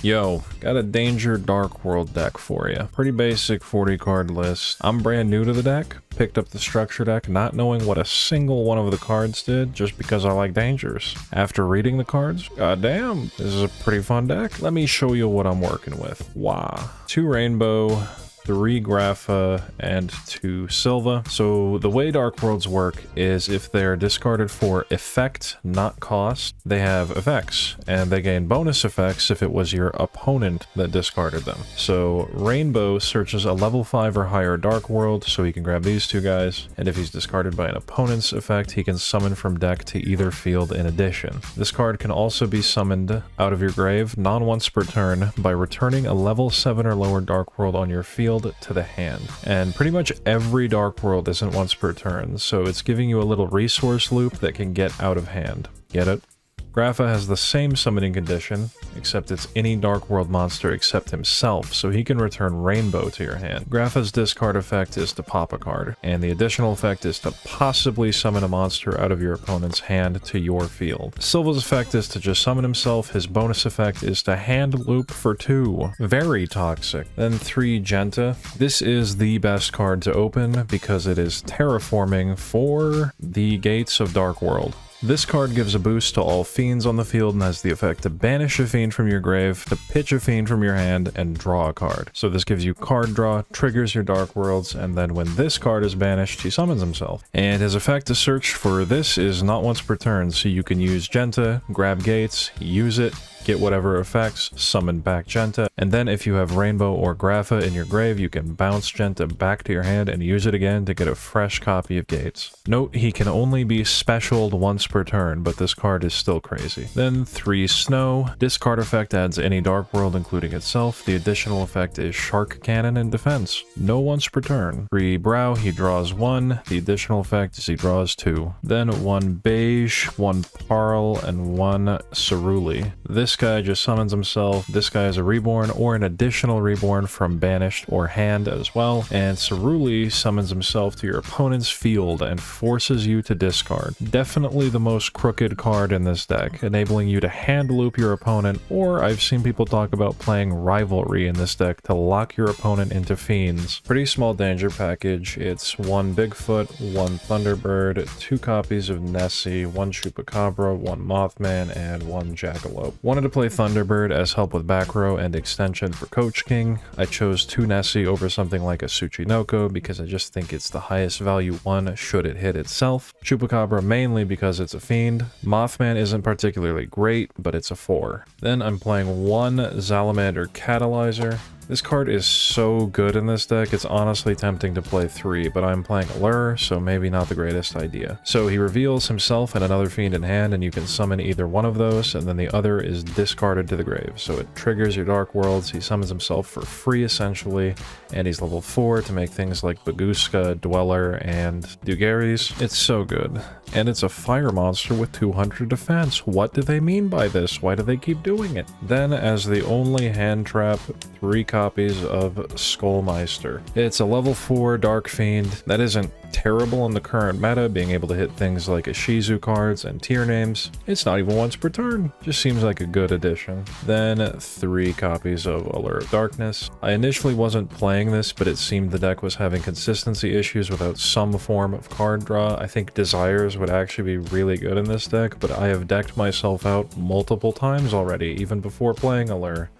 Yo, got a Danger Dark World deck for you. Pretty basic 40 card list. I'm brand new to the deck. Picked up the structure deck not knowing what a single one of the cards did just because I like Dangers. After reading the cards, goddamn, this is a pretty fun deck. Let me show you what I'm working with. Wow. 2 Rainbow, 3 Grapha, and 2 Silva. So the way Dark Worlds work is if they're discarded for effect, not cost, they have effects, and they gain bonus effects if it was your opponent that discarded them. So Rainbow searches a level 5 or higher Dark World, so he can grab these 2 guys, and if he's discarded by an opponent's effect, he can summon from deck to either field in addition. This card can also be summoned out of your grave non-once per turn by returning a level 7 or lower Dark World on your field to the hand. And pretty much every Dark World isn't once per turn, so it's giving you a little resource loop that can get out of hand. Get it? Grapha has the same summoning condition, except it's any Dark World monster except himself, so he can return Rainbow to your hand. Grapha's discard effect is to pop a card, and the additional effect is to possibly summon a monster out of your opponent's hand to your field. Silva's effect is to just summon himself, his bonus effect is to hand loop for 2. Very toxic. Then 3 Genta. This is the best card to open because it is terraforming for the gates of Dark World. This card gives a boost to all fiends on the field and has the effect to banish a fiend from your grave, to pitch a fiend from your hand, and draw a card. So this gives you card draw, triggers your Dark Worlds, and then when this card is banished, he summons himself. And his effect to search for this is not once per turn, so you can use Genta, grab gates, use it, get whatever effects, summon back Genta, and then if you have Rainbow or Grapha in your grave, you can bounce Genta back to your hand and use it again to get a fresh copy of Gates. Note, he can only be specialed once per turn, but this card is still crazy. Then 3 Snow. Discard effect adds any Dark World, including itself. The additional effect is Shark Cannon and Defense. No once per turn. 3 Brow, he draws 1. The additional effect is he draws 2. Then 1 Beige, 1 Parl, and 1 Ceruli. This guy just summons himself. This guy is a reborn or an additional reborn from banished or hand as well. And Ceruli summons himself to your opponent's field and forces you to discard. Definitely the most crooked card in this deck, enabling you to hand loop your opponent, or I've seen people talk about playing Rivalry in this deck to lock your opponent into fiends. Pretty small danger package. It's 1 Bigfoot, 1 Thunderbird, 2 copies of Nessie, 1 Chupacabra, 1 Mothman, and 1 Jackalope. Wanted to play Thunderbird as help with back row and extension for Coach King. I chose 2 Nessie over something like a Tsuchinoko because I just think it's the highest value one should it hit itself. Chupacabra mainly because it's a fiend. Mothman isn't particularly great, but it's a 4. Then I'm playing 1 Salamander Catalyzer. This card is so good in this deck, it's honestly tempting to play 3, but I'm playing Allure, so maybe not the greatest idea. So he reveals himself and another fiend in hand, and you can summon either one of those, and then the other is discarded to the grave. So it triggers your Dark Worlds, he summons himself for free essentially, and he's level 4 to make things like Baguska, Dweller, and Dugaries. It's so good. And it's a fire monster with 200 defense. What do they mean by this? Why do they keep doing it? Then, as the only hand trap, 3 copies of Skullmeister. It's a level 4 Dark Fiend that isn't terrible in the current meta, being able to hit things like Ishizu cards and tier names. It's not even once per turn. Just seems like a good addition. Then 3 copies of Allure of Darkness. I initially wasn't playing this, but it seemed the deck was having consistency issues without some form of card draw. I think Desires would actually be really good in this deck, but I have decked myself out multiple times already, even before playing Allure.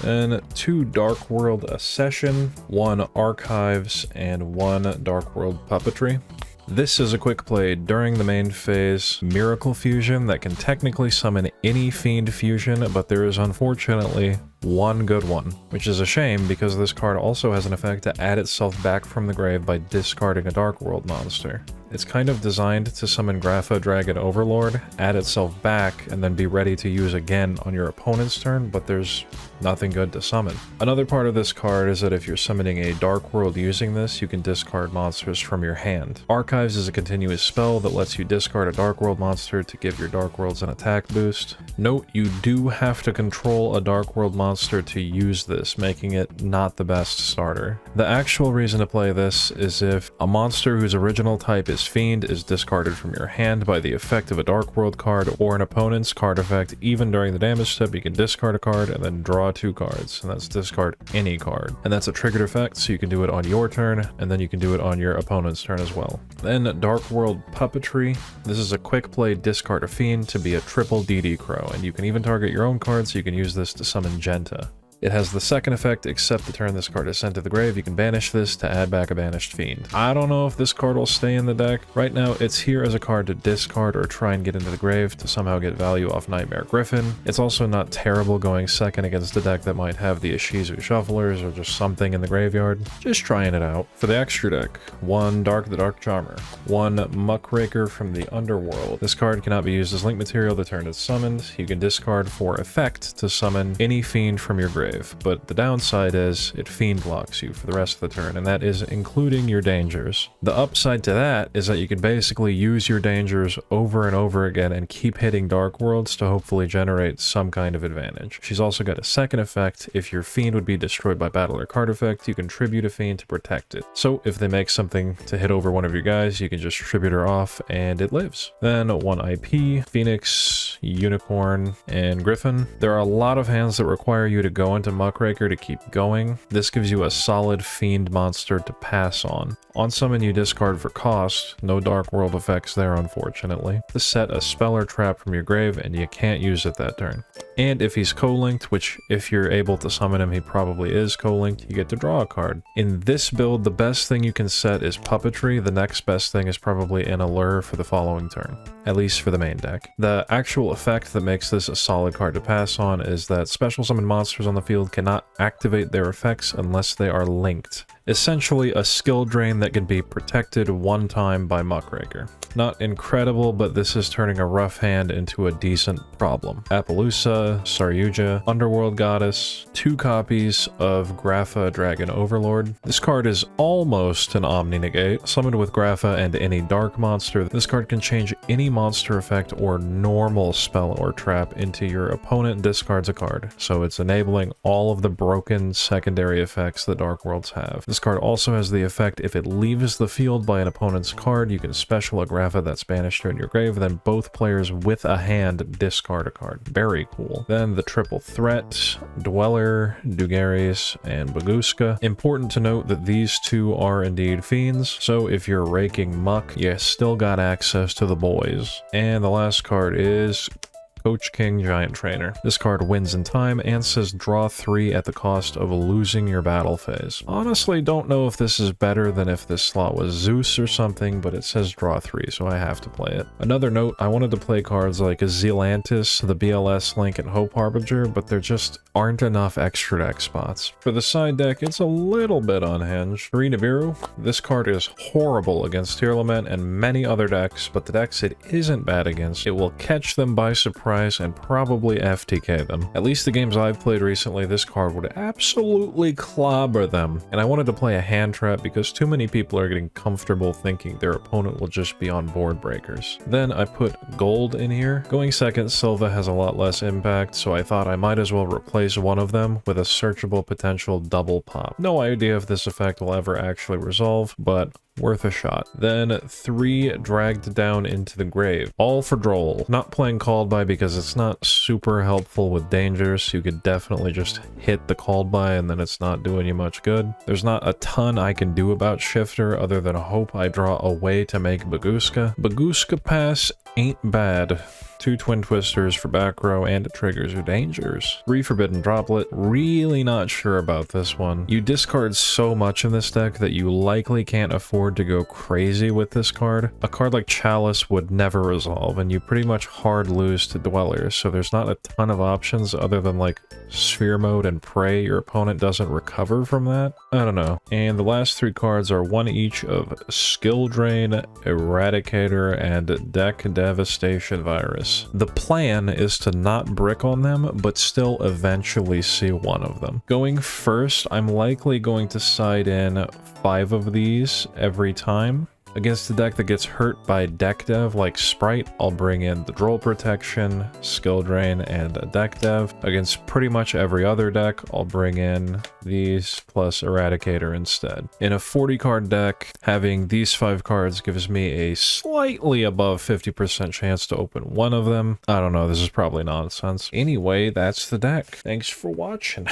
Then 2 Dark World Accession, 1 Archives, and 1 Dark World Puppetry. This is a quick play during the main phase Miracle Fusion that can technically summon any Fiend Fusion, but there is unfortunately one good one, which is a shame because this card also has an effect to add itself back from the grave by discarding a Dark World monster. It's kind of designed to summon Grapha Dragon Overlord, add itself back, and then be ready to use again on your opponent's turn, but there's nothing good to summon. Another part of this card is that if you're summoning a Dark World using this, you can discard monsters from your hand. Archives is a continuous spell that lets you discard a Dark World monster to give your Dark Worlds an attack boost. Note, you do have to control a Dark World monster monster to use this, making it not the best starter. The actual reason to play this is if a monster whose original type is Fiend is discarded from your hand by the effect of a Dark World card or an opponent's card effect, even during the damage step, you can discard a card and then draw 2 cards, and that's discard any card. And that's a triggered effect, so you can do it on your turn, and then you can do it on your opponent's turn as well. Then Dark World Puppetry. This is a quick play discard a Fiend to be a triple DD Crow, and you can even target your own card, so you can use this to summon Genta. It has the second effect, except the turn this card is sent to the grave, you can banish this to add back a banished Fiend. I don't know if this card will stay in the deck. Right now, it's here as a card to discard or try and get into the grave to somehow get value off Nightmare Griffin. It's also not terrible going second against a deck that might have the Ishizu Shufflers or just something in the graveyard. Just trying it out. For the extra deck, 1 Dark the Dark Charmer, 1 Muckraker from the Underworld. This card cannot be used as link material the turn it's summoned. You can discard for effect to summon any Fiend from your grave. But the downside is it Fiend blocks you for the rest of the turn, and that is including your dangers. The upside to that is that you can basically use your dangers over and over again and keep hitting Dark Worlds to hopefully generate some kind of advantage. She's also got a second effect. If your Fiend would be destroyed by battle or card effect, you can tribute a Fiend to protect it. So if they make something to hit over one of your guys, you can just tribute her off and it lives. Then 1 IP, Phoenix, Unicorn, and Griffin. There are a lot of hands that require you to go into Muckraker to keep going. This gives you a solid Fiend monster to pass on. On summon, you discard for cost. No Dark World effects there, unfortunately. To set a spell or trap from your grave, and you can't use it that turn. And if he's co-linked, which if you're able to summon him, he probably is co-linked, you get to draw a card. In this build, the best thing you can set is Puppetry. The next best thing is probably an Allure for the following turn, at least for the main deck. The actual effect that makes this a solid card to pass on is that special summon monsters on the field cannot activate their effects unless they are linked. Essentially a skill drain that can be protected one time by Muckraker. Not incredible, but this is turning a rough hand into a decent problem. Appaloosa, Saryuja, Underworld Goddess, 2 copies of Grapha Dragon Overlord. This card is almost an Omni-Negate. Summoned with Grapha and any dark monster, this card can change any monster effect or normal spell or trap into your opponent discards a card. So it's enabling all of the broken secondary effects that Dark Worlds have. This card also has the effect if it leaves the field by an opponent's card, you can special a Grapha that's banished in your grave, then both players with a hand discard a card. Very cool. Then the triple threat, Dweller, Dugaris, and Baguska. Important to note that these 2 are indeed Fiends, so if you're Raking Muck, you still got access to the boys. And the last card is Coach King Giant Trainer. This card wins in time and says draw 3 at the cost of losing your battle phase. Honestly, don't know if this is better than if this slot was Zeus or something, but it says draw 3, so I have to play it. Another note, I wanted to play cards like Zealantis, the BLS Link, and Hope Harbinger, but there just aren't enough extra deck spots. For the side deck, it's a little bit unhinged. 3 Nibiru. This card is horrible against Tear Lament and many other decks, but the decks it isn't bad against, it will catch them by surprise and probably FTK them. At least the games I've played recently, this card would absolutely clobber them. And I wanted to play a hand trap because too many people are getting comfortable thinking their opponent will just be on board breakers. Then I put gold in here. Going second, Silva has a lot less impact, so I thought I might as well replace one of them with a searchable potential double pop. No idea if this effect will ever actually resolve, but worth a shot. Then 3 dragged down into the grave. All for Droll. Not playing Called By because it's not super helpful with dangers. You could definitely just hit the Called By and then it's not doing you much good. There's not a ton I can do about Shifter other than hope I draw a way to make Baguska. Baguska Pass ain't bad. 2 Twin Twisters for back row, and it triggers your dangers. 3 Forbidden Droplet. Really not sure about this one. You discard so much in this deck that you likely can't afford to go crazy with this card. A card like Chalice would never resolve, and you pretty much hard lose to Dwellers, so there's not a ton of options other than like Sphere Mode and pray your opponent doesn't recover from that. I don't know. And the last 3 cards are 1 each of Skill Drain, Eradicator, and Deck Devastation Virus. The plan is to not brick on them, but still eventually see one of them. Going first, I'm likely going to side in 5 of these every time. Against the deck that gets hurt by deck dev like Sprite, I'll bring in the Droll Protection, Skill Drain, and a deck dev. Against pretty much every other deck, I'll bring in these plus Eradicator instead. In a 40 card deck, having these 5 cards gives me a slightly above 50% chance to open one of them. I don't know, this is probably nonsense. Anyway, that's the deck. Thanks for watching.